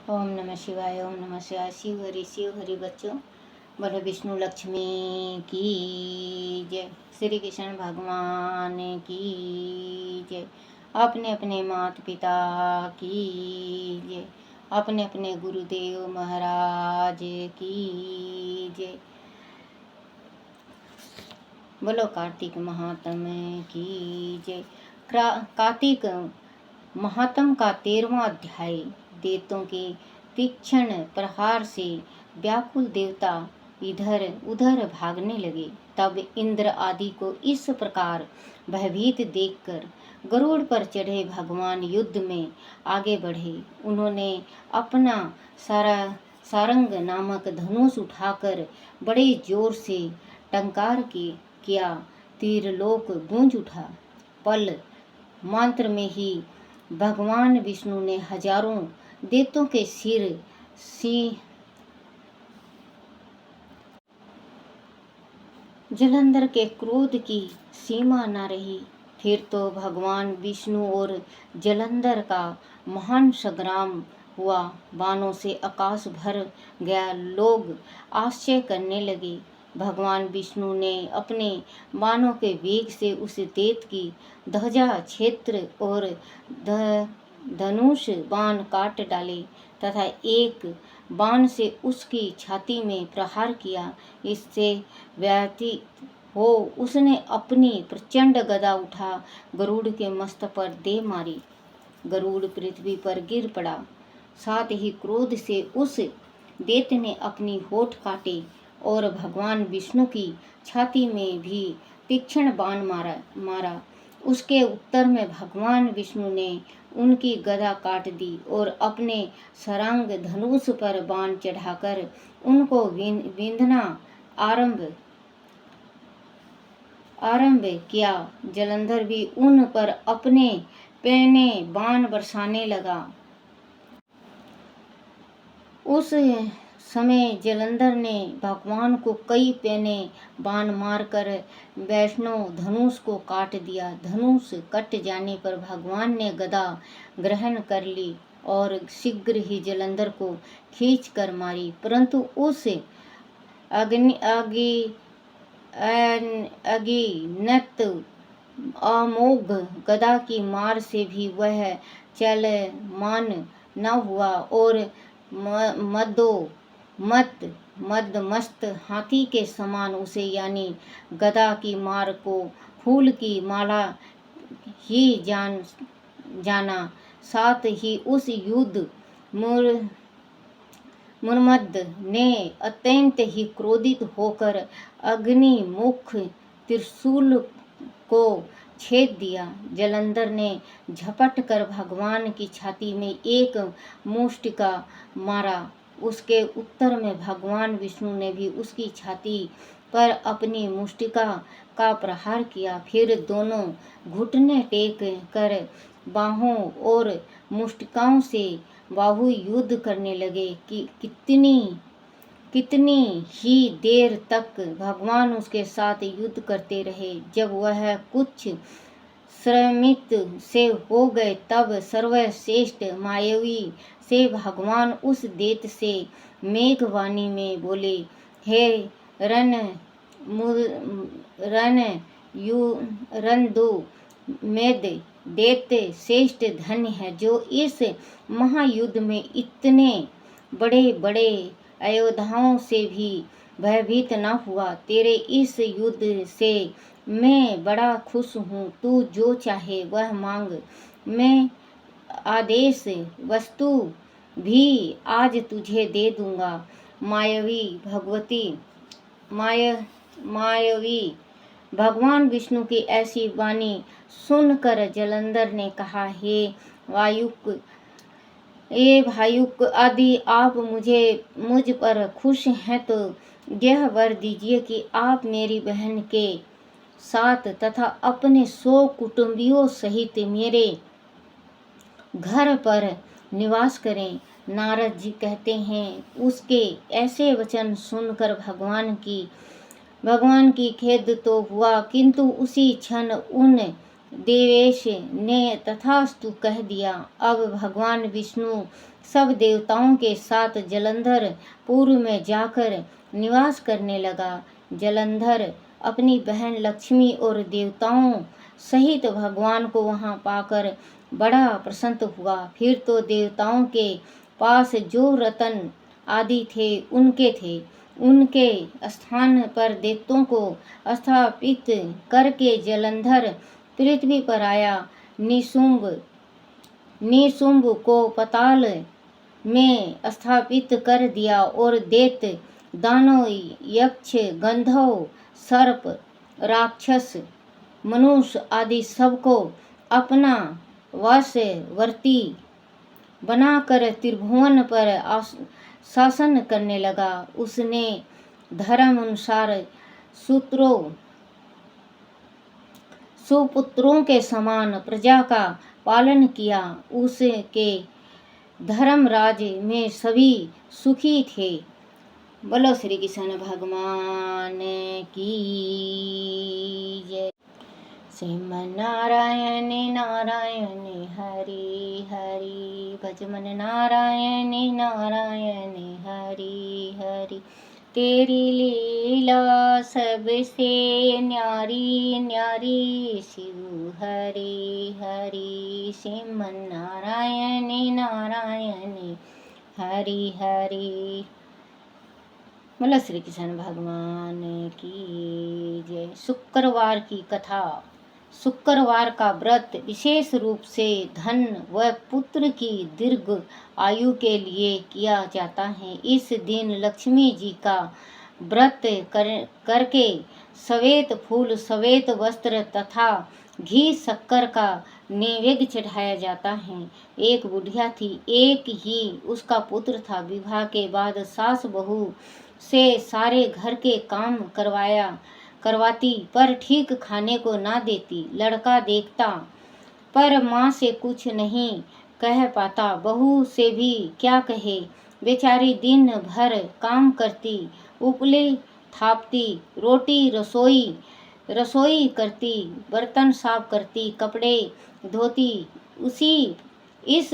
ओम नमः शिवाय। ओम नमः शिवाय। शिव हरि बच्चों, बोलो विष्णु लक्ष्मी की जय, श्री कृष्ण भगवान की जय, अपने अपने माता पिता की जय, अपने अपने गुरुदेव महाराज की जय, बोलो कार्तिक महात्म की जय। कार्तिक महात्म का 13वां अध्याय। देवताओं के तीक्ष्ण प्रहार से व्याकुल देवता इधर उधर भागने लगे। तब इंद्र आदि को इस प्रकार भयभीत देखकर गरुड़ पर चढ़े भगवान युद्ध में आगे बढ़े। उन्होंने अपना सारंग नामक धनुष उठाकर बड़े जोर से टंकार किया। तीरलोक गूंज उठा। पल मात्र में ही भगवान विष्णु ने हजारों देवताओं के सिर जलंधर के क्रोध की सीमा न रही। फिर तो भगवान विष्णु और जलंधर का महान संग्राम हुआ। बाणों से आकाश भर गया। लोग आश्चर्य करने लगे। भगवान विष्णु ने अपने बाणों के वेग से उस दैत्य की ध्वजा क्षेत्र और धनुष बाण काट डाले तथा एक बाण से उसकी छाती में प्रहार किया। इससे व्यथित हो उसने अपनी प्रचंड गदा उठा गरुड़ के मस्तक पर दे मारी। गरुड़ पृथ्वी पर गिर पड़ा। साथ ही क्रोध से उस दैत्य ने अपनी होठ काटे और भगवान विष्णु की छाती में भी तीक्ष्ण बाण मारा। उसके उत्तर में भगवान विष्णु ने उनकी गदा काट दी और अपने सारंग धनुष पर बाण चढ़ाकर उनको विंधना आरंभ किया। जलंधर भी उन पर अपने पैने बाण बरसाने लगा। उस समय जलंधर ने भगवान को कई पैने बाण मारकर वैष्णव धनुष को काट दिया। धनुष कट जाने पर भगवान ने गदा ग्रहण कर ली और शीघ्र ही जलंधर को खींच कर मारी। परंतु उस अगिनत अमोघ गदा की मार से भी वह चलमान न हुआ और मदमस्त हाथी के समान उसे यानी गदा की मार को फूल की माला ही जाना। साथ ही उस युद्ध मुर्मद ने अत्यंत ही क्रोधित होकर अग्निमुख त्रिशूल को छेद दिया। जलंधर ने झपट कर भगवान की छाती में एक मुष्टिका मारा। उसके उत्तर में भगवान विष्णु ने भी उसकी छाती पर अपनी मुष्टिका का प्रहार किया। फिर दोनों घुटने टेक कर बाहों और मुष्टिकाओं से बाहु युद्ध करने लगे कि कितनी ही देर तक भगवान उसके साथ युद्ध करते रहे। जब वह कुछ श्रमित से हो गए तब सर्वश्रेष्ठ मायावी से भगवान उस दैत्य से मेघवाणी में बोले, हे रणदु मेद दैत्य श्रेष्ठ धन्य है जो इस महायुद्ध में इतने बड़े बड़े योद्धाओं से भी भयभीत न हुआ। तेरे इस युद्ध से मैं बड़ा खुश हूँ। तू जो चाहे वह मांग, मैं आदेश वस्तु भी आज तुझे दे दूंगा। मायावी भगवान विष्णु की ऐसी वाणी सुनकर जलंधर ने कहा, हे भायुक आदि आप मुझ पर खुश हैं तो यह वर दीजिए कि आप मेरी बहन के साथ तथा अपने 100 कुटुंबियों सहित मेरे घर पर निवास करें। नारद जी कहते हैं, उसके ऐसे वचन सुनकर भगवान की खेद तो हुआ, किंतु उसी क्षण उन देवेश ने तथास्तु कह दिया। अब भगवान विष्णु सब देवताओं के साथ जलंधर पूर्व में जाकर निवास करने लगा। जलंधर अपनी बहन लक्ष्मी और देवताओं सहित भगवान को वहां पाकर बड़ा प्रसन्न हुआ। फिर तो देवताओं के पास जो रतन आदि थे उनके स्थान पर दैत्यों को स्थापित करके जलंधर पृथ्वी पर आया। निशुंभ को पाताल में स्थापित कर दिया और दैत्य, दानव, यक्ष, गंधर्व, सर्प, राक्षस, मनुष्य आदि सबको अपना वशवर्ती बनाकर त्रिभुवन पर शासन करने लगा। उसने धर्म अनुसार सुपुत्रों के समान प्रजा का पालन किया। उसके धर्मराज में सभी सुखी थे। बोलो श्री कृष्ण भगवान की जय। श्रीमन नारायण नारायण हरि हरि, भजमन नारायण नारायण हरि हरि। तेरी लीला सबसे न्यारी न्यारी, शिव हरि हरि। श्रीमन नारायण नारायण हरि हरि। बोलो श्री कृष्ण भगवान की जय। शुक्रवार की कथा। शुक्रवार का व्रत विशेष रूप से धन व पुत्र की दीर्घ आयु के लिए किया जाता है। इस दिन लक्ष्मी जी का व्रत करके श्वेत फूल, श्वेत वस्त्र तथा घी शक्कर का नैवेद्य चढ़ाया जाता है। एक बुढ़िया थी, एक ही उसका पुत्र था। विवाह के बाद सास बहू से सारे घर के काम करवाती पर ठीक खाने को ना देती। लड़का देखता पर माँ से कुछ नहीं कह पाता। बहू से भी क्या कहे, बेचारी दिन भर काम करती, उपले थापती, रोटी रसोई करती, बर्तन साफ करती, कपड़े धोती। इस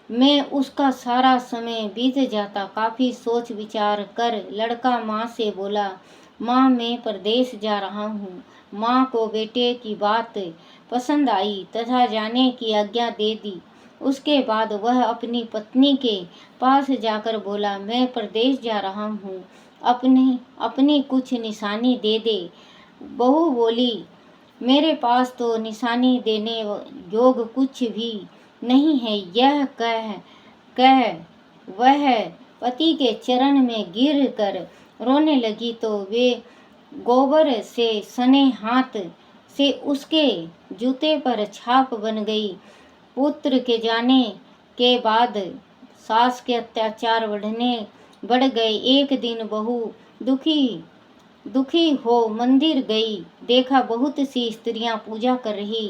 में उसका सारा समय बीत जाता। काफी सोच विचार कर लड़का माँ से बोला, माँ मैं परदेश जा रहा हूँ। माँ को बेटे की बात पसंद आई तथा जाने की आज्ञा दे दी। उसके बाद वह अपनी पत्नी के पास जाकर बोला, मैं परदेश जा रहा हूँ, अपनी कुछ निशानी दे दे। बहू बोली, मेरे पास तो निशानी देने योग कुछ भी नहीं है। यह कह वह पति के चरण में गिर कर रोने लगी तो वे गोबर से सने हाथ से उसके जूते पर छाप बन गई। पुत्र के जाने के बाद सास के अत्याचार बढ़ गए। एक दिन बहू दुखी हो मंदिर गई। देखा बहुत सी स्त्रियां पूजा कर रही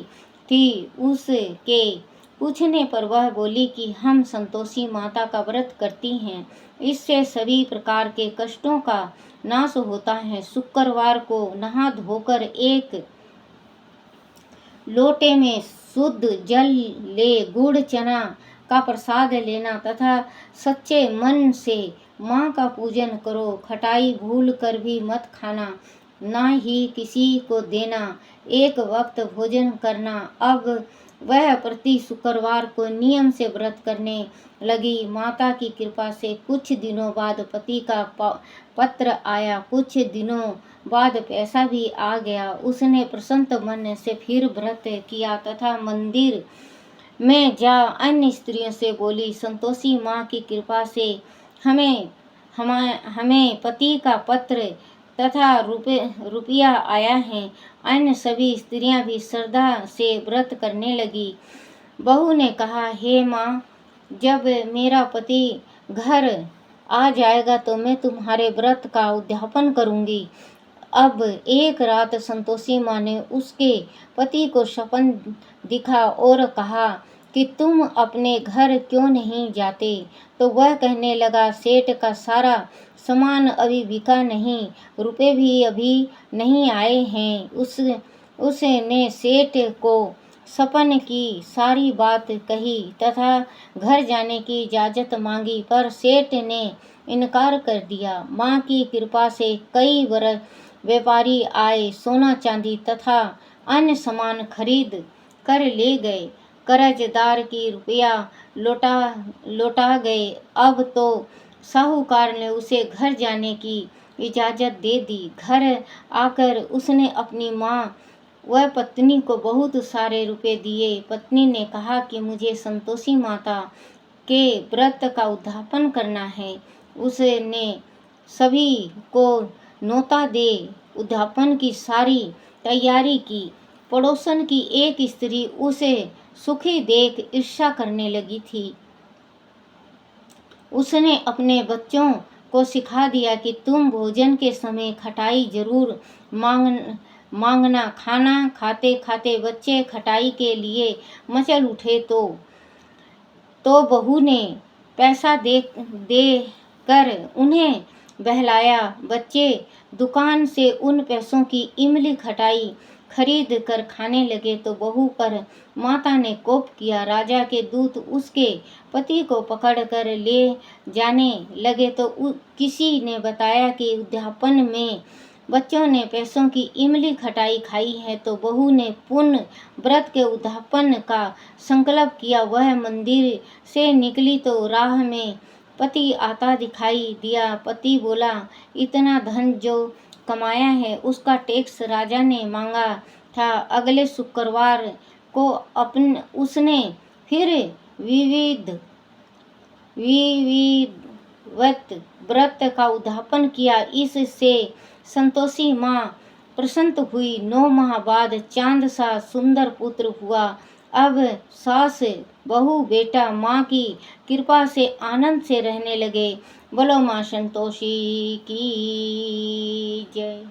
थी। उसके पूछने पर वह बोली कि हम संतोषी माता का व्रत करती हैं, इससे सभी प्रकार के कष्टों का नाश होता है। शुक्रवार को नहा धोकर एक लोटे में शुद्ध जल ले गुड़ चना का प्रसाद लेना तथा सच्चे मन से माँ का पूजन करो। खटाई भूल कर भी मत खाना, ना ही किसी को देना। एक वक्त भोजन करना। अब वह प्रति शुक्रवार को नियम से व्रत करने लगी। माता की कृपा से कुछ दिनों बाद पति का पत्र आया। कुछ दिनों बाद पैसा भी आ गया। उसने प्रसन्न मन से फिर व्रत किया तथा मंदिर में जा अन्य स्त्रियों से बोली, संतोषी माँ की कृपा से हमें पति का पत्र तथा रुपया आया है। अन्य सभी स्त्रियां भी श्रद्धा से व्रत करने लगी। बहू ने कहा, हे माँ, जब मेरा पति घर आ जाएगा तो मैं तुम्हारे व्रत का उद्यापन करूंगी। अब एक रात संतोषी माँ ने उसके पति को सपन दिखा और कहा कि तुम अपने घर क्यों नहीं जाते। तो वह कहने लगा, सेठ का सारा सामान अभी बिका नहीं, रुपए भी अभी नहीं आए हैं। उसने सेठ को सपन की सारी बात कही तथा घर जाने की इजाज़त मांगी, पर सेठ ने इनकार कर दिया। माँ की कृपा से कई व्यापारी आए, सोना चांदी तथा अन्य सामान खरीद कर ले गए। कर्जदार की रुपया लौटा गए। अब तो साहूकार ने उसे घर जाने की इजाज़त दे दी। घर आकर उसने अपनी माँ वह पत्नी को बहुत सारे रुपए दिए। पत्नी ने कहा कि मुझे संतोषी माता के व्रत का उद्यापन करना है। उसने सभी को न्योता दे उद्यापन की सारी तैयारी की। पड़ोसन की एक स्त्री उसे सुखी देख ईर्ष्या करने लगी थी। उसने अपने बच्चों को सिखा दिया कि तुम भोजन के समय खटाई जरूर मांगना। खाना खाते खाते बच्चे खटाई के लिए मचल उठे तो बहू ने पैसा दे कर उन्हें बहलाया। बच्चे दुकान से उन पैसों की इमली खटाई खरीद कर खाने लगे तो बहू पर माता ने कोप किया। राजा के दूत उसके पति को पकड़ कर ले जाने लगे तो किसी ने बताया कि उद्यापन में बच्चों ने पैसों की इमली खटाई खाई है। तो बहू ने पुण्य व्रत के उद्यापन का संकल्प किया। वह मंदिर से निकली तो राह में पति आता दिखाई दिया। पति बोला, इतना धन जो कमाया है उसका टैक्स राजा ने मांगा था। अगले शुक्रवार को उसने फिर विधिवत व्रत का उद्यापन किया। इससे संतोषी माँ प्रसन्न हुई। 9 माह बाद चांद सा सुंदर पुत्र हुआ। अब सास बहू बेटा माँ की कृपा से आनंद से रहने लगे। बोलो माँ संतोषी की जय।